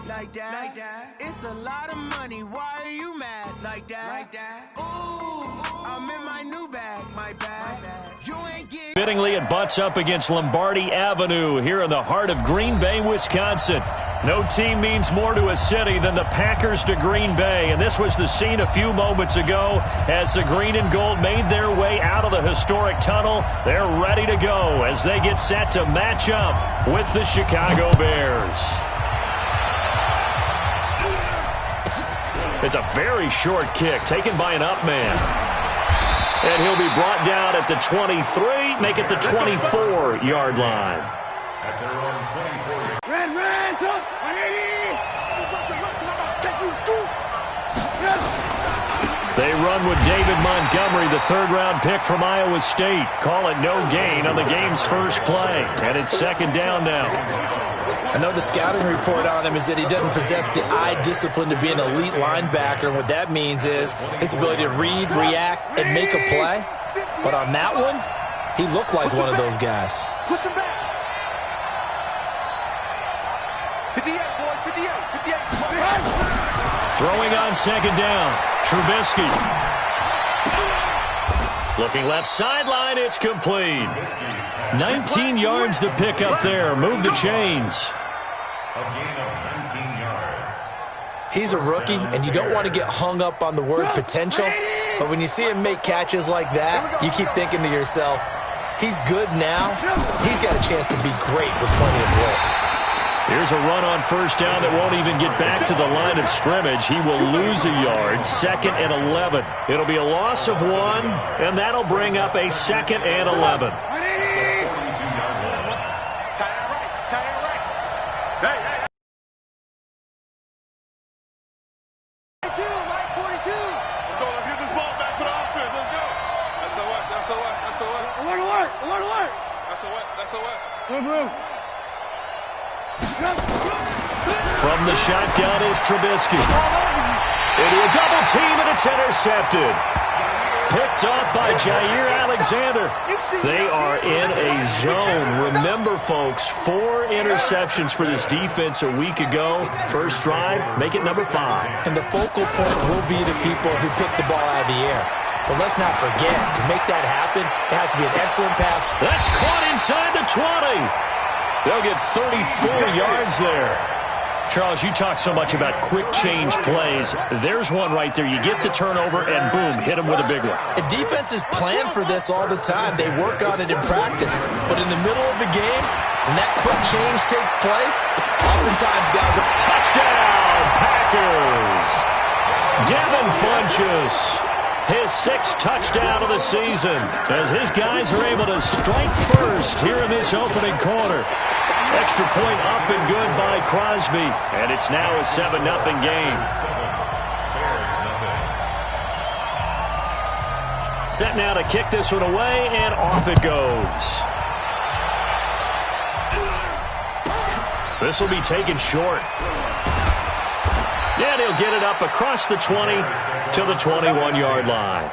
like that. It's a lot of money. Why are you mad like that? Ooh, I'm in my new bag, my bag. You ain't getting. Fittingly, it butts up against Lombardi Avenue here in the heart of Green Bay, Wisconsin. No team means more to a city than the Packers to Green Bay, and this was the scene a few moments ago as the green and gold made their way out of the historic tunnel. They're ready to go as they get set to match up with the Chicago Bears. It's a very short kick taken by an up man. And he'll be brought down at the 23, make it the 24-yard line. At their own 24. They run with David Montgomery, the third-round pick from Iowa State. Call it no gain on the game's first play. And it's second down now. I know the scouting report on him is that he doesn't possess the eye discipline to be an elite linebacker. And what that means is his ability to read, react, and make a play. But on that one, he looked like one of those guys. Push him back. 58, boy, 58, 58. Throwing on second down. Trubisky. Looking left sideline, it's complete. 19 yards to pick up there. Move the chains. A gain of 19 yards. He's a rookie, and you don't want to get hung up on the word potential. But when you see him make catches like that, you keep thinking to yourself, he's good now. He's got a chance to be great with plenty of work. Here's a run on first down that won't even get back to the line of scrimmage. He will lose a yard, 2nd and 11. It'll be a loss of 1, and that'll bring up a 2nd and 11. From the shotgun is Trubisky. Into a double team, and it's intercepted. Picked off by Jair Alexander. They are in a zone. Remember, folks, 4 interceptions for this defense a week ago. First drive, make it number 5. And the focal point will be the people who pick the ball out of the air. But let's not forget, to make that happen, it has to be an excellent pass. That's caught inside the 20. They'll get 34 yards there. Charles, you talk so much about quick change plays. There's one right there. You get the turnover, and boom, hit them with a big one. And defenses plan for this all the time. They work on it in practice. But in the middle of the game, when that quick change takes place, oftentimes guys are... Touchdown, Packers! Devin Funchess, his 6th touchdown of the season, as his guys are able to strike first here in this opening quarter. Extra point up and good by Crosby, and it's now a 7-0 game. Set now to kick this one away, and off it goes. This will be taken short. Yeah, he'll get it up across the 20 to the 21-yard line.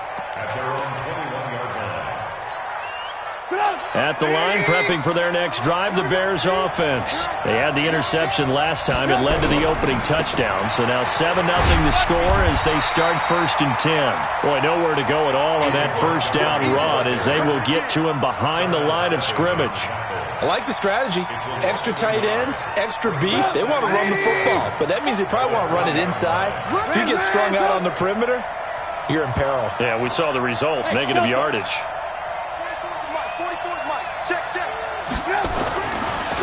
At the line, prepping for their next drive, the Bears offense. They had the interception last time. It led to the opening touchdown. So now 7-0 to score as they start 1st and 10. Boy, nowhere to go at all on that first down run as they will get to him behind the line of scrimmage. I like the strategy. Extra tight ends, extra beef. They want to run the football, but that means they probably want to run it inside. If you get strung out on the perimeter, you're in peril. Yeah, we saw the result, negative yardage.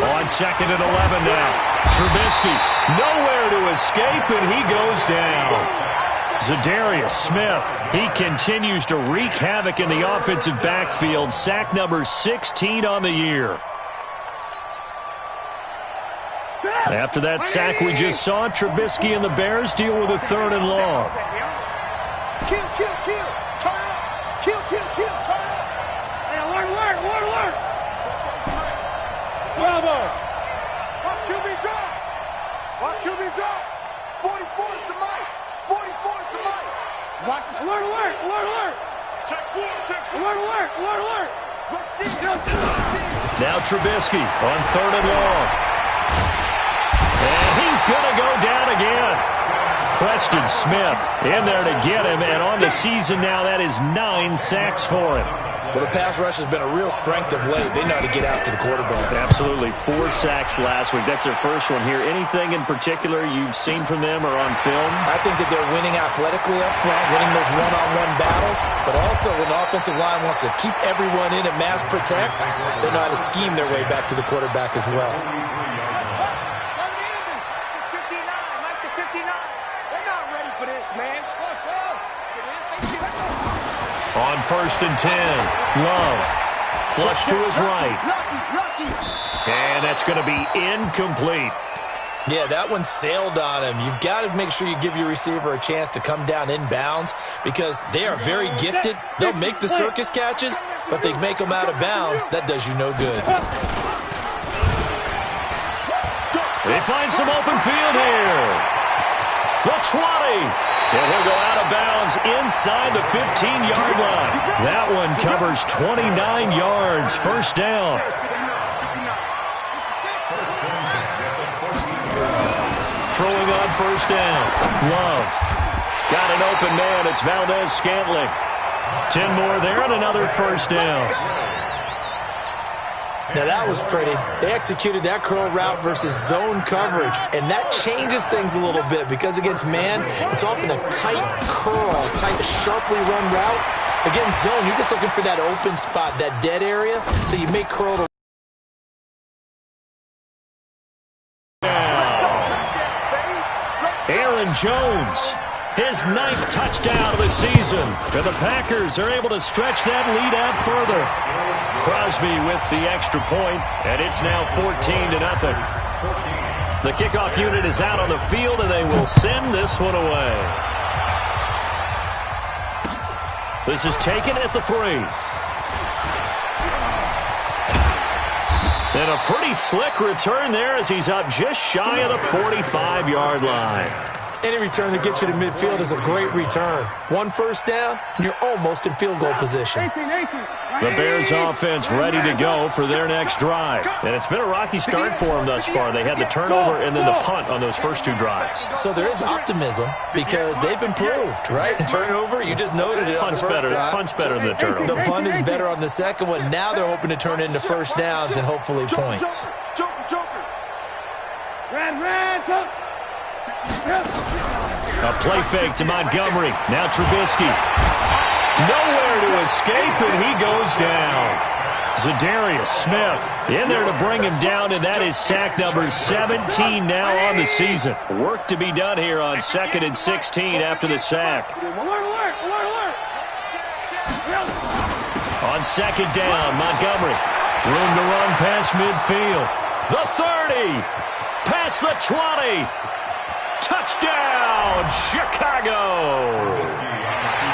On 2nd and 11 now. Trubisky, nowhere to escape, and he goes down. Zadarius Smith, he continues to wreak havoc in the offensive backfield. Sack number 16 on the year. After that sack we just saw, Trubisky and the Bears deal with a 3rd and long. Kill, kill, kill. Turn up. Kill, kill, kill. Turn up. Hey, alert. Bravo. Watch QB drop. Watch QB drop. 44 is to Mike. 44 is to Mike. Watch this. Alert. Check 4. Alert. Let's see. Now Trubisky on 3rd and long. And he's going to go Preston Smith in there to get him, and on the season now, that is 9 sacks for him. Well, the pass rush has been a real strength of late. They know how to get after the quarterback. Absolutely. 4 sacks last week. That's their first one here. Anything in particular you've seen from them or on film? I think that they're winning athletically up front, winning those one-on-one battles, but also when the offensive line wants to keep everyone in and mass protect, they know how to scheme their way back to the quarterback as well. On 1st and 10, Love. Flush to his right. And that's going to be incomplete. Yeah, that one sailed on him. You've got to make sure you give your receiver a chance to come down inbounds because they are very gifted. They'll make the circus catches, but they make them out of bounds. That does you no good. They find some open field here. The 20. And he'll go out of bounds inside the 15-yard line. That one covers 29 yards. First down. Throwing on first down. Love. Got an open man. It's Valdez-Scantling. 10 more there and another first down. Now, that was pretty. They executed that curl route versus zone coverage, and that changes things a little bit because against man, it's often a tight curl, tight, sharply run route. Against zone, you're just looking for that open spot, that dead area, so you make curl to Aaron Jones, his 9th touchdown of the season. And the Packers are able to stretch that lead out further. Crosby with the extra point, and it's now 14-0. The kickoff unit is out on the field, and they will send this one away. This is taken at the 3. And a pretty slick return there as he's up just shy of the 45-yard line. Any return that gets you to midfield is a great return. 1 first down, and you're almost in field goal position. The Bears offense ready to go for their next drive. And it's been a rocky start for them thus far. They had the turnover and then the punt on those first 2 drives. So there is optimism because they've improved, right? Turnover, you just noted it on the first drive. Punt's better than the turnover. The punt is better on the second one. Now they're hoping to turn into first downs and hopefully points. A play fake to Montgomery. Now Trubisky. Nowhere to escape, and he goes down. Zadarius Smith in there to bring him down, and that is sack number 17 now on the season. Work to be done here on 2nd and 16 after the sack. On 2nd down, Montgomery. Room to run past midfield. The 30. Past the 20. Touchdown, Chicago!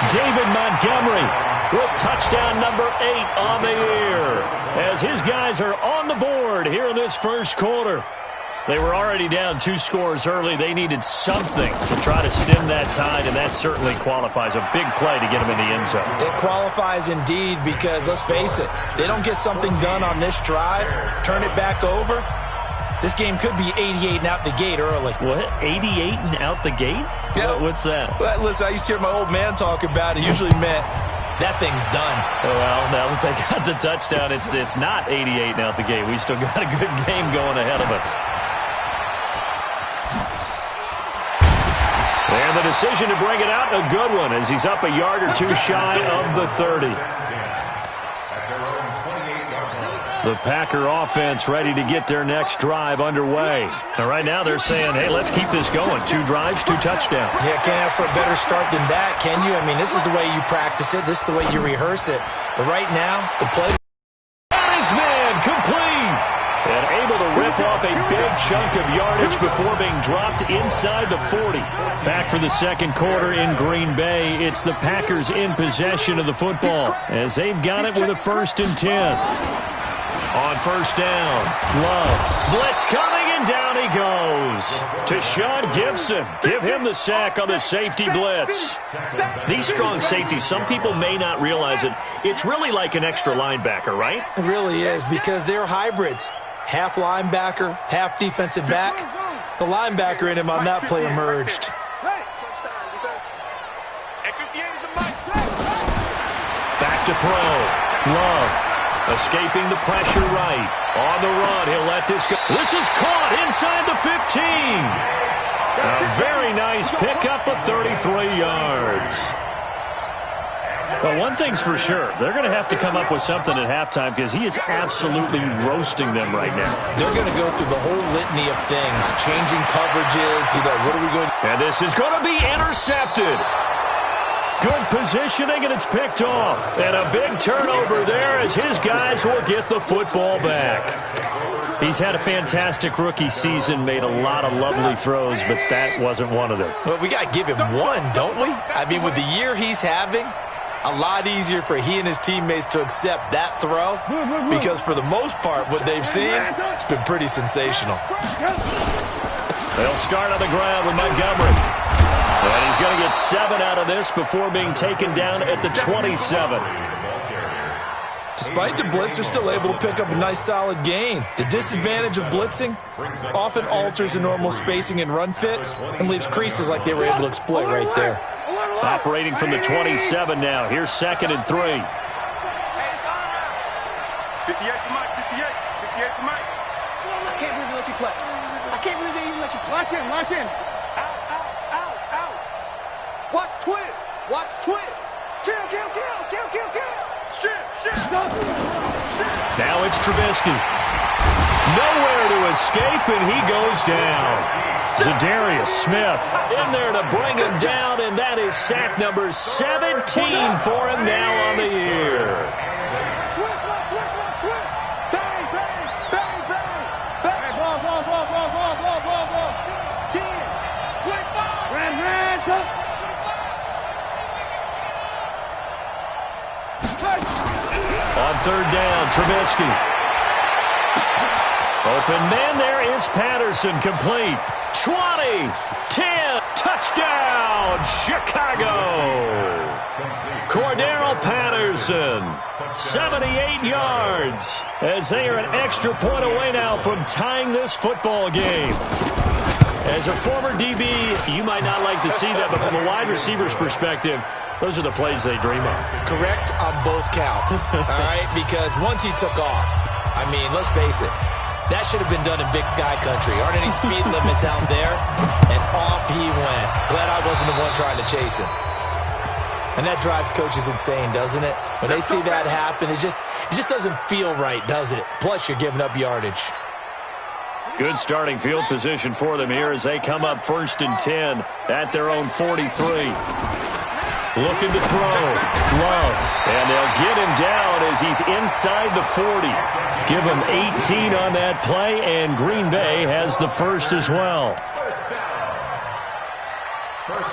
David Montgomery with touchdown number 8 on the year. As his guys are on the board here in this first quarter. They were already down 2 scores early. They needed something to try to stem that tide, and that certainly qualifies. A big play to get them in the end zone. It qualifies indeed because, let's face it, they don't get something done on this drive, turn it back over, this game could be 88 and out the gate early. What? 88 and out the gate? Yeah. What's that? Well, listen, I used to hear my old man talk about it. It usually meant that thing's done. Well, now that they got the touchdown, it's not 88 and out the gate. We still got a good game going ahead of us. And the decision to bring it out, a good one, as he's up a yard or 2 shy of the 30. The Packer offense ready to get their next drive underway. And right now they're saying, hey, let's keep this going. 2 drives, 2 touchdowns. Yeah, can't ask for a better start than that, can you? I mean, this is the way you practice it. This is the way you rehearse it. But right now, the play. That is man complete. And able to rip off a big chunk of yardage before being dropped inside the 40. Back for the second quarter in Green Bay. It's the Packers in possession of the football as they've got it with a 1st and 10. On first down, Love. Blitz coming, and down he goes. To Sean Gibson. Give him the sack on the safety blitz. These strong safeties, some people may not realize it. It's really like an extra linebacker, right? It really is because they're hybrids. Half linebacker, half defensive back. The linebacker in him on that play emerged. to throw. Love escaping the pressure right. On the run, he'll let this go. This is caught inside the 15. A very nice pickup of 33 yards. Well, one thing's for sure. They're going to have to come up with something at halftime because he is absolutely roasting them right now. They're going to go through the whole litany of things, changing coverages. What are we going to... And this is going to be intercepted. Good positioning, and it's picked off. And a big turnover there as his guys will get the football back. He's had a fantastic rookie season, made a lot of lovely throws, but that wasn't one of them. Well, we got to give him one, don't we? I mean, with the year he's having, a lot easier for he and his teammates to accept that throw because for the most part, what they've seen, it's been pretty sensational. They'll start on the ground with Montgomery. And he's going to get 7 out of this before being taken down at the 27. Despite the blitz, they're still able to pick up a nice, solid gain. The disadvantage of blitzing often alters the normal spacing and run fits and leaves creases like they were able to exploit right there. Operating from the 27 now. Here's 2nd and 3. 58 to Mike, 58 to Mike. I can't believe they let you play. I can't believe they even let you play. Lock in. Out. Watch twist. Kill. Shit. Now it's Trubisky. Nowhere to escape, and he goes down. Zadarius Smith in there to bring him down, and that is sack number 17 for him now on the year. Twist. Bang. Ball. 10, 25. Ran. On 3rd down, Trubisky. Open man there is Patterson, complete. 20, 10, touchdown, Chicago. Cordero Patterson, 78 yards, as they are an extra point away now from tying this football game. As a former DB, you might not like to see that, but from a wide receiver's perspective, those are the plays they dream of. Correct on both counts, all right? Because once he took off, I mean, let's face it, that should have been done in Big Sky country. Aren't any speed limits out there? And off he went. Glad I wasn't the one trying to chase him. And that drives coaches insane, doesn't it? When they see that happen, it just doesn't feel right, does it? Plus, you're giving up yardage. Good starting field position for them here as they come up 1st and 10 at their own 43. Looking to throw. Love. And they'll get him down as he's inside the 40. Give him 18 on that play, and Green Bay has the first as well.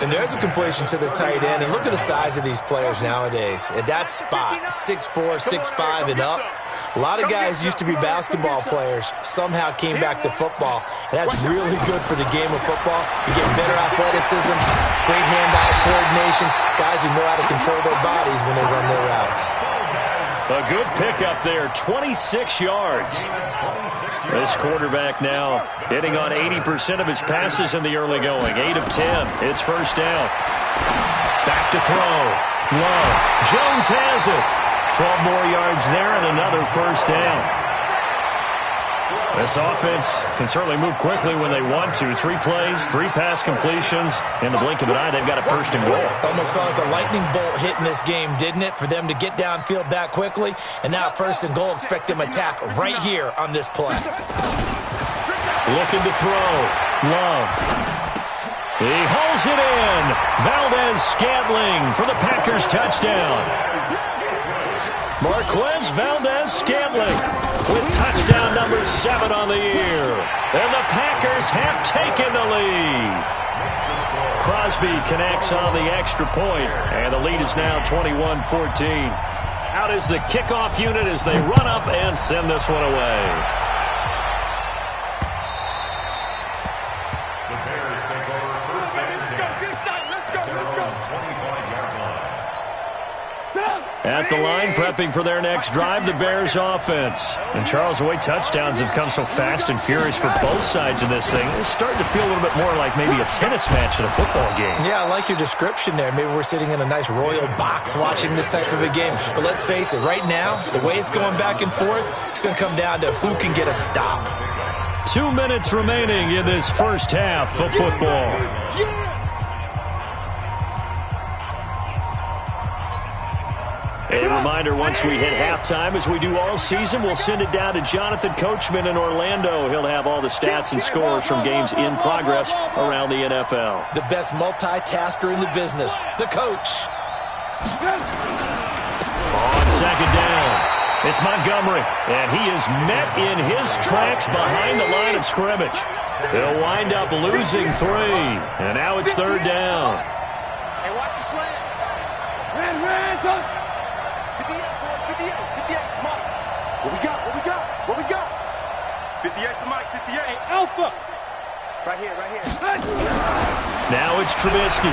And there's a completion to the tight end. And look at the size of these players nowadays. At that spot, 6'4", 6'5", and up. A lot of guys used to be basketball players, somehow came back to football. And that's really good for the game of football. You get better athleticism, great hand-eye coordination, guys who know how to control their bodies when they run their routes. A good pickup there, 26 yards. This quarterback now hitting on 80% of his passes in the early going. 8 of 10. It's 1st down. Back to throw. Love. Jones has it. 12 more yards there and another 1st down. This offense can certainly move quickly when they want to. 3 plays, 3 pass completions. In the blink of an eye, they've got a 1st and goal. Almost felt like a lightning bolt hit in this game, didn't it? For them to get downfield that quickly. And now 1st and goal, expect them to attack right here on this play. Looking to throw. Love. He hauls it in. Valdez-Scantling for the Packers touchdown. Marquez Valdez-Scantling with touchdown number 7 on the year. And the Packers have taken the lead. Crosby connects on the extra point, and the lead is now 21-14. Out is the kickoff unit as they run up and send this one away. The Bears take over 1st and 10. Let's go. 25-yard line. At the line, prepping for their next drive, the Bears offense. And Charles, the way touchdowns have come so fast and furious for both sides of this thing, it's starting to feel a little bit more like maybe a tennis match in a football game. Yeah, I like your description there. Maybe we're sitting in a nice royal box watching this type of a game. But let's face it, right now, the way it's going back and forth, it's going to come down to who can get a stop. 2 minutes remaining in this first half of football. A reminder, once we hit halftime, as we do all season, we'll send it down to Jonathan Coachman in Orlando. He'll have all the stats and scores from games in progress around the NFL. The best multitasker in the business, the coach. On second down, it's Montgomery, and he is met in his tracks behind the line of scrimmage. He'll wind up losing 3, and now it's third down. Hey, watch the slant. Ran. 58, come on. What we got? 58 to Mike, 58. Hey, Alpha. Right here. Now it's Trubisky.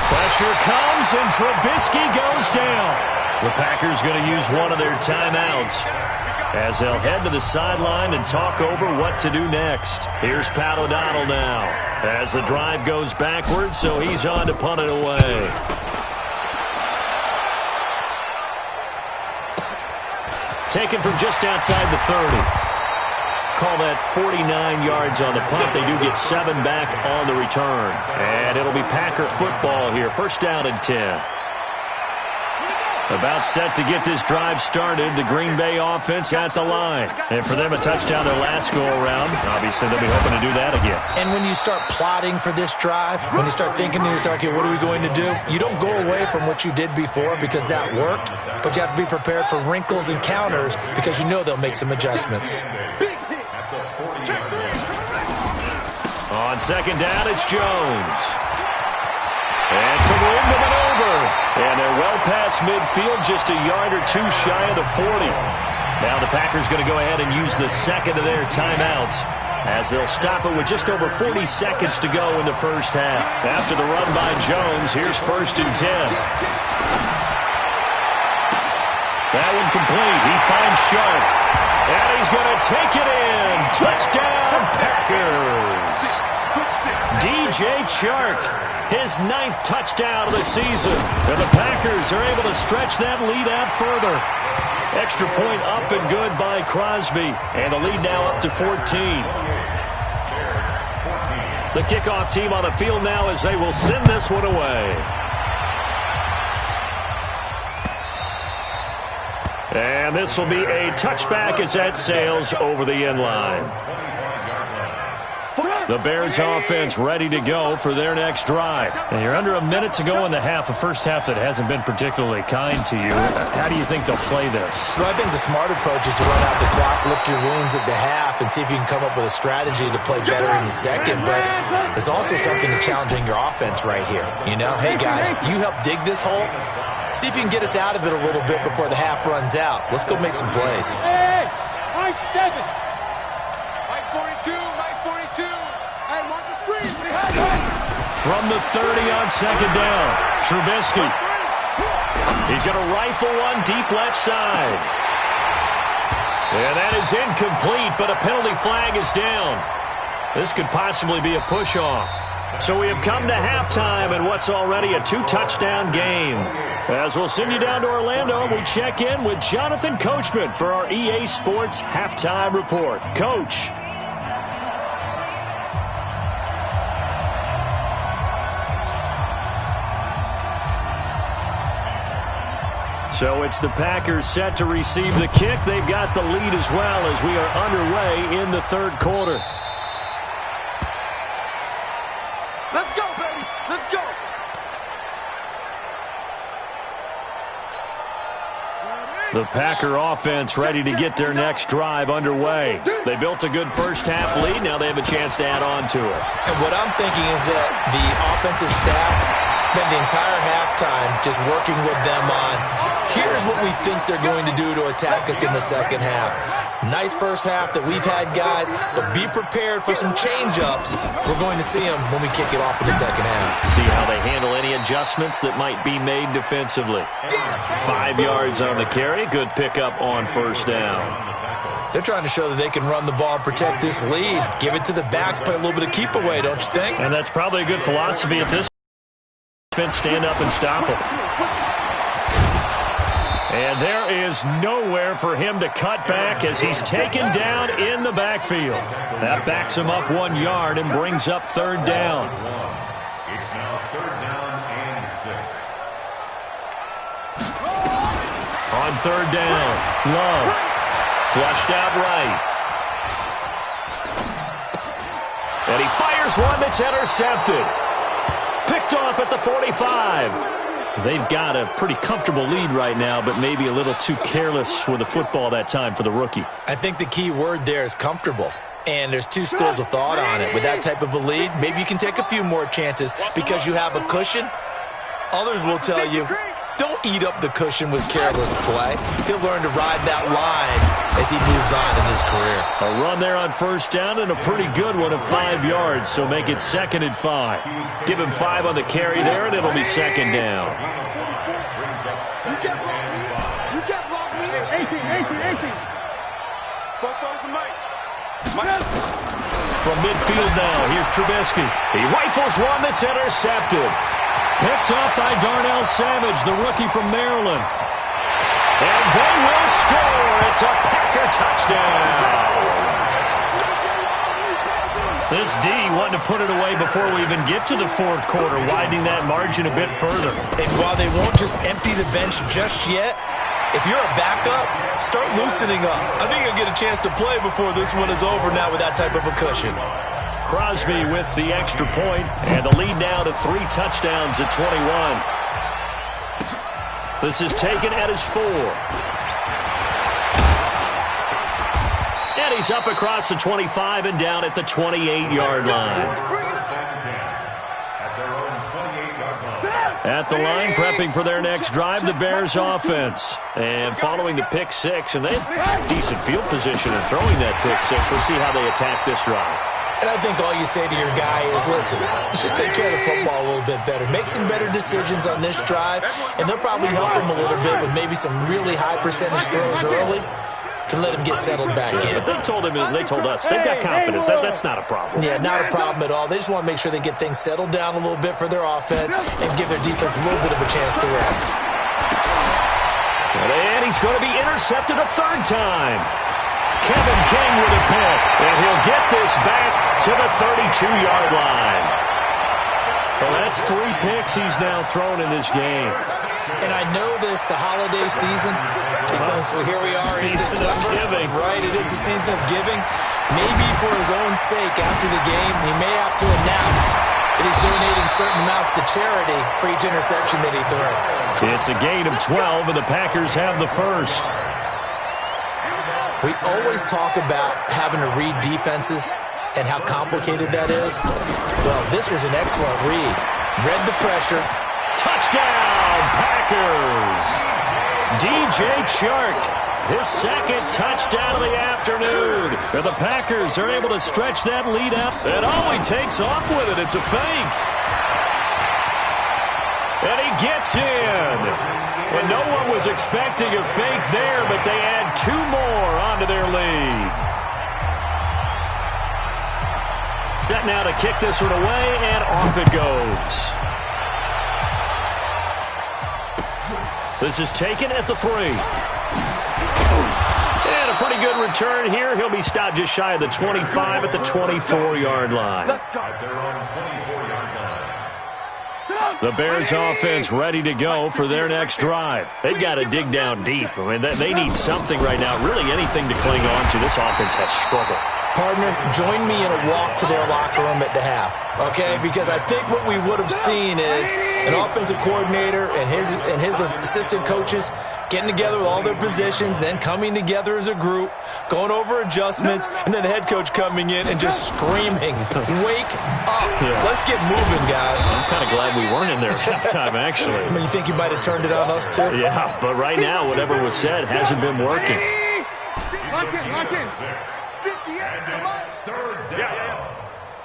Pressure comes, and Trubisky goes down. The Packers going to use one of their timeouts as they'll head to the sideline and talk over what to do next. Here's Pat O'Donnell now as the drive goes backwards, so he's on to punt it away. Taken from just outside the 30. Call that 49 yards on the punt. They do get 7 back on the return. And it'll be Packer football here. First down and 10. About set to get this drive started. The Green Bay offense at the line. And for them, a touchdown their last go-around. Obviously, they'll be hoping to do that again. And when you start plotting for this drive, when you start thinking to yourself, okay, what are we going to do? You don't go away from what you did before because that worked, but you have to be prepared for wrinkles and counters because you know they'll make some adjustments. On second down, it's Jones. And some room to maneuver. And they're well past midfield, just a yard or 2 shy of the 40. Now the Packers going to go ahead and use the second of their timeouts as they'll stop it with just over 40 seconds to go in the first half. After the run by Jones, here's first and 10. That one complete. He finds Sharp. And he's going to take it in. Touchdown, Packers. DJ Chark, his 9th touchdown of the season. And the Packers are able to stretch that lead out further. Extra point up and good by Crosby. And the lead now up to 14. The kickoff team on the field now as they will send this one away. And this will be a touchback as that sails over the end line. The Bears offense ready to go for their next drive. And you're under a minute to go in the half, a first half that hasn't been particularly kind to you. How do you think they'll play this? Well, I think the smart approach is to run out the clock, lick your wounds at the half, and see if you can come up with a strategy to play better in the second. But there's also something to challenging your offense right here. You know, hey, guys, you help dig this hole. See if you can get us out of it a little bit before the half runs out. Let's go make some plays. Hey, Mike 7. Mike 42, Mike 42. Hey, mark the screen. From the 30 on second down, Trubisky. He's going to rifle one deep left side. And that is incomplete, but a penalty flag is down. This could possibly be a push-off. So we have come to halftime in what's already a 2-touchdown game. As we'll send you down to Orlando, we check in with Jonathan Coachman for our EA Sports Halftime Report. Coach. So it's the Packers set to receive the kick. They've got the lead as well as we are underway in the third quarter. Let's go, baby. Let's go. The Packer offense ready to get their next drive underway. They built a good first half lead. Now they have a chance to add on to it. And what I'm thinking is that the offensive staff spent the entire halftime just working with them on Here's what we think they're going to do to attack us in the second half. Nice first half that we've had, guys, but be prepared for some change-ups. We're going to see them when we kick it off in the second half. See how they handle any adjustments that might be made defensively. 5 yards on the carry. Good pickup on first down. They're trying to show that they can run the ball and protect this lead. Give it to the backs, play a little bit of keep away, don't you think? And that's probably a good philosophy at this defense. Stand up and stop them. And there is nowhere for him to cut back as he's taken down in the backfield. That backs him up 1 yard and brings up third down. It's now third down and 6. On third down, Love. Flushed out right. And he fires one that's intercepted. Picked off at the 45. They've got a pretty comfortable lead right now, but maybe a little too careless with the football that time for the rookie. I think the key word there is comfortable. And there's two schools of thought on it. With that type of a lead, maybe you can take a few more chances because you have a cushion. Others will tell you, don't eat up the cushion with careless play. He'll learn to ride that line as he moves on in his career. A run there on first down and a pretty good one of 5 yards, so make it 2nd and 5. Give him 5 on the carry there, and it'll be second down. You can't block me. You can't block me. 18. From midfield now, here's Trubisky. He rifles one that's intercepted. Picked off by Darnell Savage, the rookie from Maryland. And they will score. It's a Packer touchdown. This D wanting to put it away before we even get to the fourth quarter, widening that margin a bit further. And while they won't just empty the bench just yet, if you're a backup, start loosening up. I think you'll get a chance to play before this one is over now with that type of a cushion. Crosby with the extra point, and the lead now to 3 touchdowns at 21. This is taken at his 4. And he's up across the 25 and down at the 28-yard line. At the line, prepping for their next drive, the Bears offense. And following the pick 6, and they have decent field position in throwing that pick 6. We'll see how they attack this drive. And I think all you say to your guy is, listen, let's just take care of the football a little bit better. Make some better decisions on this drive, and they'll probably help him a little bit with maybe some really high percentage throws early to let him get settled back in. But they told us, they've got confidence. That's not a problem. Yeah, not a problem at all. They just want to make sure they get things settled down a little bit for their offense and give their defense a little bit of a chance to rest. And he's going to be intercepted a third time. Kevin King with a pick, and he'll get this back to the 32-yard line. Well, that's 3 picks he's now thrown in this game. And I know this, the holiday season, because here we are in December. Season of giving. Right, it is the season of giving. Maybe for his own sake after the game, he may have to announce that he's donating certain amounts to charity for each interception that he threw. It's a gain of 12, and the Packers have the first. We always talk about having to read defenses and how complicated that is. Well, this was an excellent read. Read the pressure. Touchdown, Packers! DJ Chark, his 2nd touchdown of the afternoon. And the Packers are able to stretch that lead out. And oh, he takes off with it. It's a fake. And he gets in. And no one was expecting a fake there, but they add 2 more onto their lead. Set now to kick this one away, and off it goes. This is taken at the 3. And a pretty good return here. He'll be stopped just shy of the 25 at the 24-yard line. The Bears offense ready to go for their next drive. They've got to dig down deep. I mean, they need something right now, really anything to cling on to. This offense has struggled. Partner, join me in a walk to their locker room at the half, okay? Because I think what we would have seen is an offensive coordinator and his assistant coaches getting together with all their positions, then coming together as a group, going over adjustments, and then the head coach coming in and just screaming, "Wake up. Let's get moving, guys." I'm kind of glad we weren't in there at halftime, actually. I mean, you think you might have turned it on us, too? Yeah, but right now, whatever was said hasn't been working. Lock in, lock in. 58 to Mike. Third down.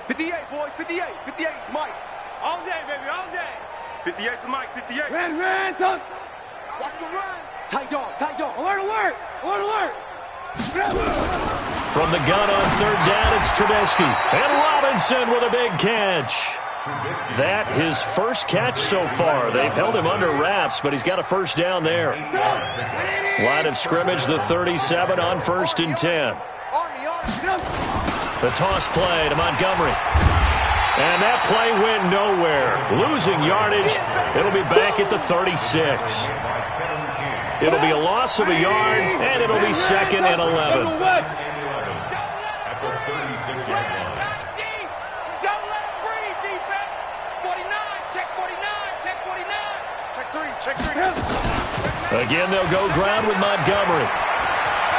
58, boys, 58. 58 to Mike. All day, baby, all day. 58 to Mike, 58. Ran, tuck. Watch the run. Tight dog, tight dog. Alert, alert, alert, alert. From the gun on third down, it's Trubisky. And Robinson with a big catch. That his first catch so far. They've held him under wraps, but he's got a first down there. Line of scrimmage, the 37 on 1st and 10. The toss play to Montgomery. And that play went nowhere. Losing yardage. It'll be back at the 36. It'll be a loss of a yard, and it'll be 2nd and 11. At the 36-yard line. Don't let him breathe, defense. 49, check 49, check 49. Check 3, check 3. Again, they'll go ground with Montgomery.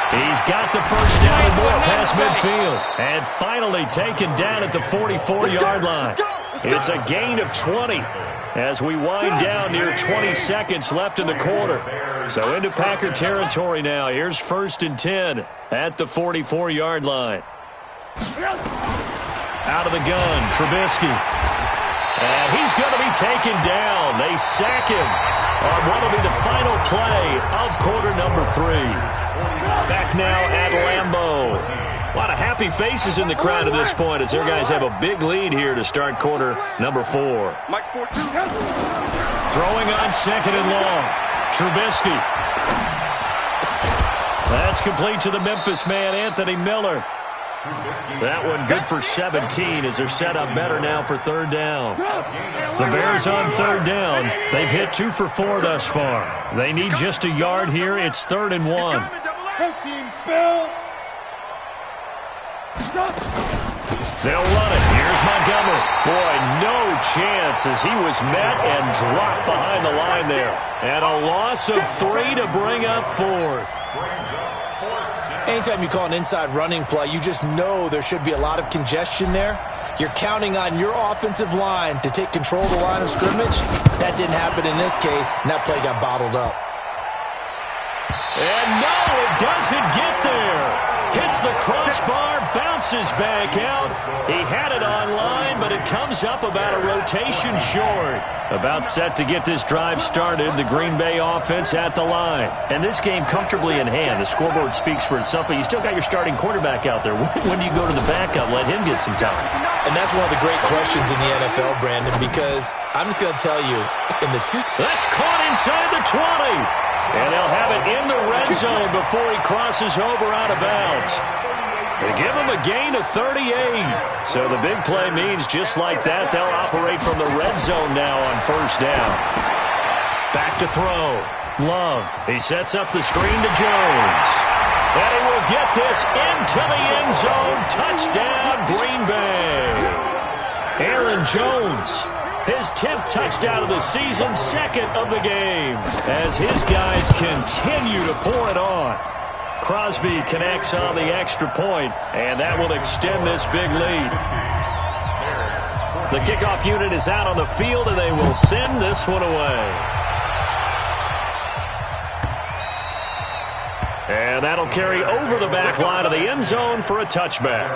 He's got the first down and more past midfield. And finally taken down at the 44-yard line. It's a gain of 20 as we wind down near 20 seconds left in the quarter. So into Packer territory now. Here's 1st and 10 at the 44-yard line. Out of the gun, Trubisky. And he's going to be taken down. They sack him on what will be the final play of quarter number 3. Back now at Lambeau. A lot of happy faces in the crowd at this point as their guys have a big lead here to start quarter number 4. Throwing on 2nd and long. Trubisky. That's complete to the Memphis man, Anthony Miller. That one good for 17 as they're set up better now for 3rd down. The Bears on 3rd down. They've hit 2 for 4 thus far. They need just a yard here. It's 3rd and 1. Team spill. They'll run it. Here's Montgomery. Boy, no chance as he was met and dropped behind the line there. And a loss of 3 to bring up 4th. Anytime you call an inside running play, you just know there should be a lot of congestion there. You're counting on your offensive line to take control of the line of scrimmage. That didn't happen in this case, and that play got bottled up. And no, it doesn't get there. Hits the crossbar, bounces back out. He had it online, but it comes up about a rotation short. About set to get this drive started, the Green Bay offense at the line. And this game comfortably in hand. The scoreboard speaks for itself, but you still got your starting quarterback out there. When do you go to the backup, let him get some time? And that's one of the great questions in the NFL, Brandon, because I'm just going to tell you, in the That's caught inside the 20. And they'll have it in the red zone before he crosses over out of bounds. They give him a gain of 38. So the big play means just like that, they'll operate from the red zone now on 1st down. Back to throw. Love. He sets up the screen to Jones. And he will get this into the end zone. Touchdown, Green Bay. Aaron Jones. His 10th touchdown of the season, 2nd of the game, as his guys continue to pour it on. Crosby connects on the extra point, and that will extend this big lead. The kickoff unit is out on the field, and they will send this one away. And that'll carry over the back line of the end zone for a touchback.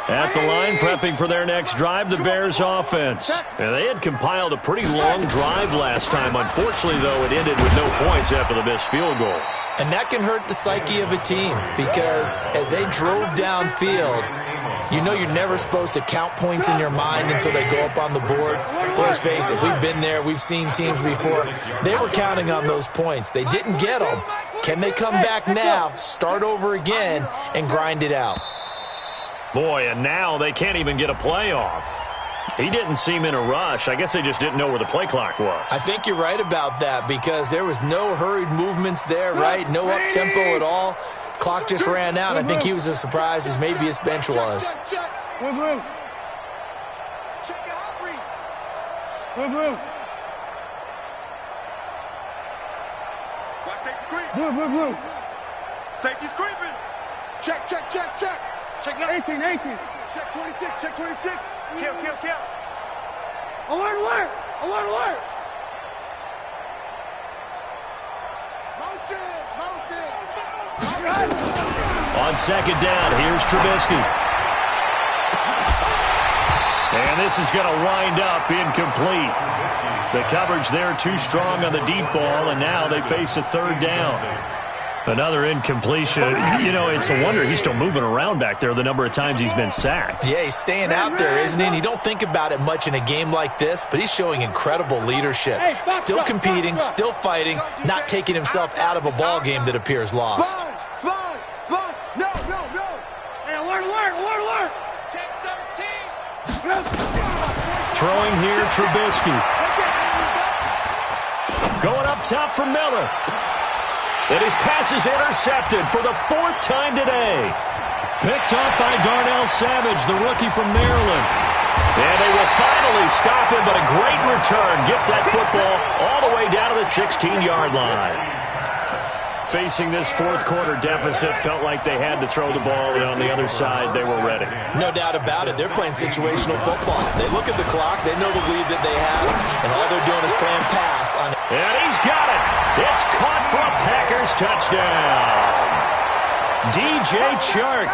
At the line, prepping for their next drive, the Bears offense. And they had compiled a pretty long drive last time. Unfortunately, though, it ended with no points after the missed field goal. And that can hurt the psyche of a team because as they drove downfield, you know you're never supposed to count points in your mind until they go up on the board. Well, let's face it, we've been there. We've seen teams before. They were counting on those points. They didn't get them. Can they come back now, start over again, and grind it out? Boy, and now they can't even get a play off. He didn't seem in a rush. I guess they just didn't know where the play clock was. I think you're right about that because there was no hurried movements there, right? No up-tempo at all. Clock just ran out. I think he was as surprised as maybe his bench was. Check. Blue. Check your hot read. Blue. Watch safety creep. Blue. Safety's creeping. Check. Check now. 18. Check 26. Kill. Alert. Motion. On second down, here's Trubisky. And this is going to wind up incomplete. The coverage there too strong on the deep ball, and now they face a third down. Another incompletion. You know, it's a wonder he's still moving around back there the number of times he's been sacked. Yeah, he's staying out there, isn't he? And you don't think about it much in a game like this, but he's showing incredible leadership. Still competing, still fighting, not taking himself out of a ball game that appears lost. Sponge. No. Hey, alert. Check 13. Throwing here, Trubisky. Going up top for Miller. And his pass is intercepted for the fourth time today. Picked off by Darnell Savage, the rookie from Maryland. And they will finally stop him, but a great return gets that football all the way down to the 16-yard line. Facing this fourth quarter deficit, felt like they had to throw the ball, and on the other side, they were ready. No doubt about it. They're playing situational football. They look at the clock, they know the lead that they have, and all they're doing is playing pass on it. And he's got it. It's caught for a Packers touchdown. DJ Chark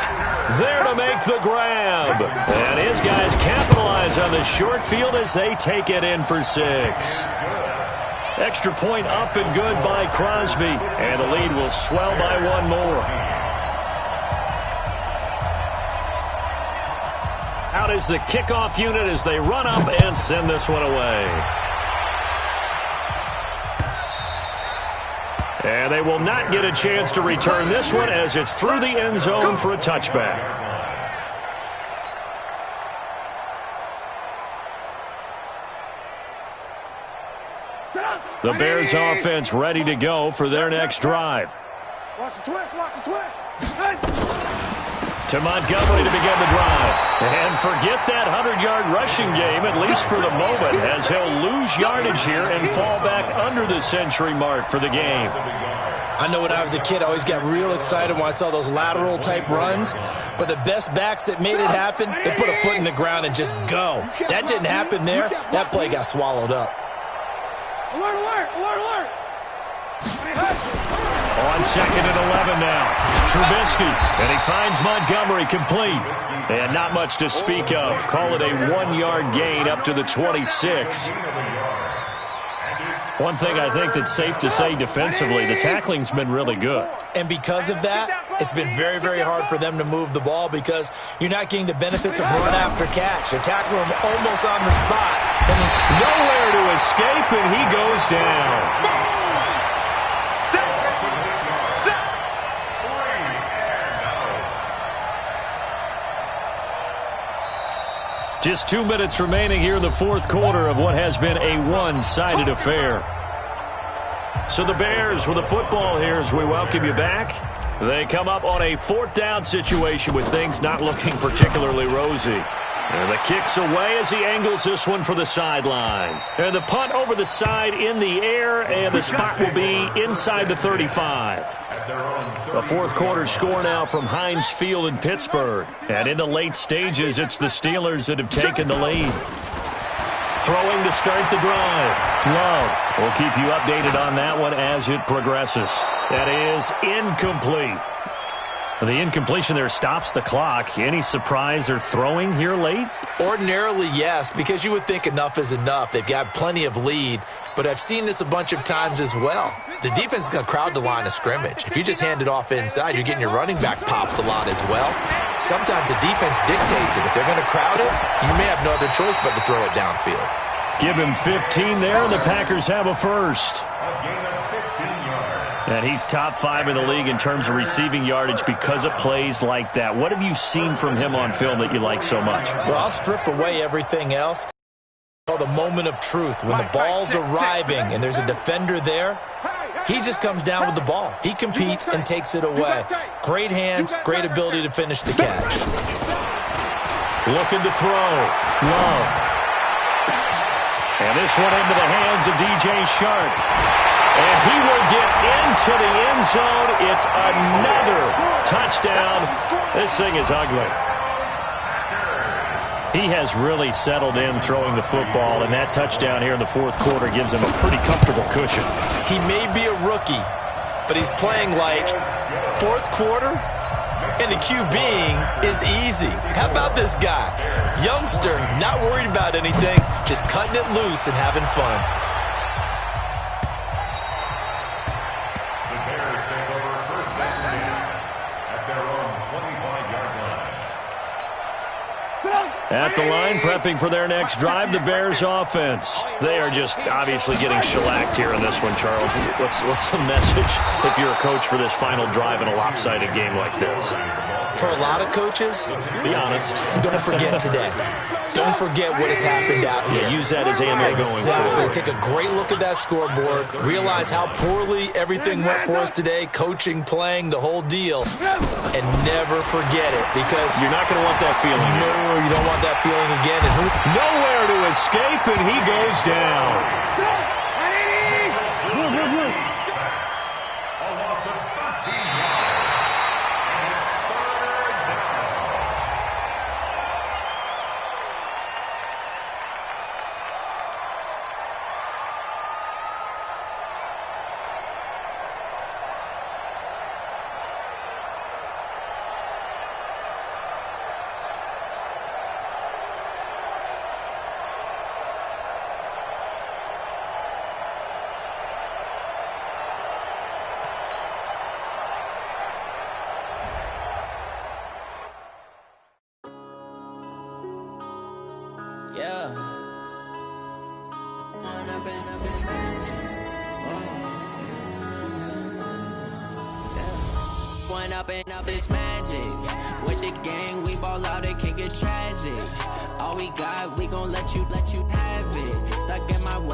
there to make the grab. And his guys capitalize on the short field as they take it in for 6. Extra point up and good by Crosby. And the lead will swell by one more. Out is the kickoff unit as they run up and send this one away. And they will not get a chance to return this one as it's through the end zone for a touchback. The Bears offense ready to go for their next drive. Watch the twist. To Montgomery to begin the drive. And forget that 100-yard rushing game, at least for the moment, as he'll lose yardage here and fall back under the century mark for the game. I know when I was a kid, I always got real excited when I saw those lateral-type runs. But the best backs that made it happen, they put a foot in the ground and just go. That didn't happen there. That play got swallowed up. Alert. On second and 11 now. Trubisky, and he finds Montgomery complete. And not much to speak of. Call it a 1-yard gain up to the 26. One thing I think that's safe to say defensively, the tackling's been really good. And because of that, it's been very, very hard for them to move the ball because you're not getting the benefits of run after catch. They're tackling him almost on the spot. And he's nowhere to escape, and he goes down. Just 2 minutes remaining here in the fourth quarter of what has been a one-sided affair. So the Bears with the football here as we welcome you back. They come up on a fourth down situation with things not looking particularly rosy. And the kick's away as he angles this one for the sideline. And the punt over the side in the air, and the spot will be inside the 35. A fourth quarter score now from Heinz Field in Pittsburgh. And in the late stages, it's the Steelers that have taken the lead. Throwing to start the drive. Love will keep you updated on that one as it progresses. That is incomplete. The incompletion there stops the clock. Any surprise they're throwing here late? Ordinarily, yes, because you would think enough is enough. They've got plenty of lead, but I've seen this a bunch of times as well. The defense is going to crowd the line of scrimmage. If you just hand it off inside, you're getting your running back popped a lot as well. Sometimes the defense dictates it. If they're going to crowd it, you may have no other choice but to throw it downfield. Give him 15 there, and the Packers have a first. And he's top 5 in the league in terms of receiving yardage because of plays like that. What have you seen from him on film that you like so much? Well, I'll strip away everything else. It's called the moment of truth. When the ball's arriving and there's a defender there, He just comes down with the ball. He competes and takes it away. Great hands, great ability to finish the catch. Looking to throw. Love. And this one into the hands of DJ Shark. And he will get into the end zone. It's another touchdown. This thing is ugly. He has really settled in throwing the football, and that touchdown here in the fourth quarter gives him a pretty comfortable cushion. He may be a rookie, but he's playing like fourth quarter, and the QBing is easy. How about this guy? Youngster, not worried about anything, just cutting it loose and having fun. The Bears take over first down at their own 25-yard line. At the line, prepping for their next drive, the Bears offense. They are just obviously getting shellacked here in this one, Charles. What's the message if you're a coach for this final drive in a lopsided game like this? For a lot of coaches, be honest. Don't forget today. Don't forget what has happened out here. Use that as ammo going forward. Take a great look at that scoreboard. Realize how poorly everything went for us today, coaching, playing, the whole deal. And never forget it, because you're not going to want that feeling. No, you don't want that feeling again. And nowhere to escape, and he goes down. A loss of 13 yards. And it's third down. Up this magic with the gang, we ball out, it can get tragic. All we got, we gon' let you have it. Stuck in my way.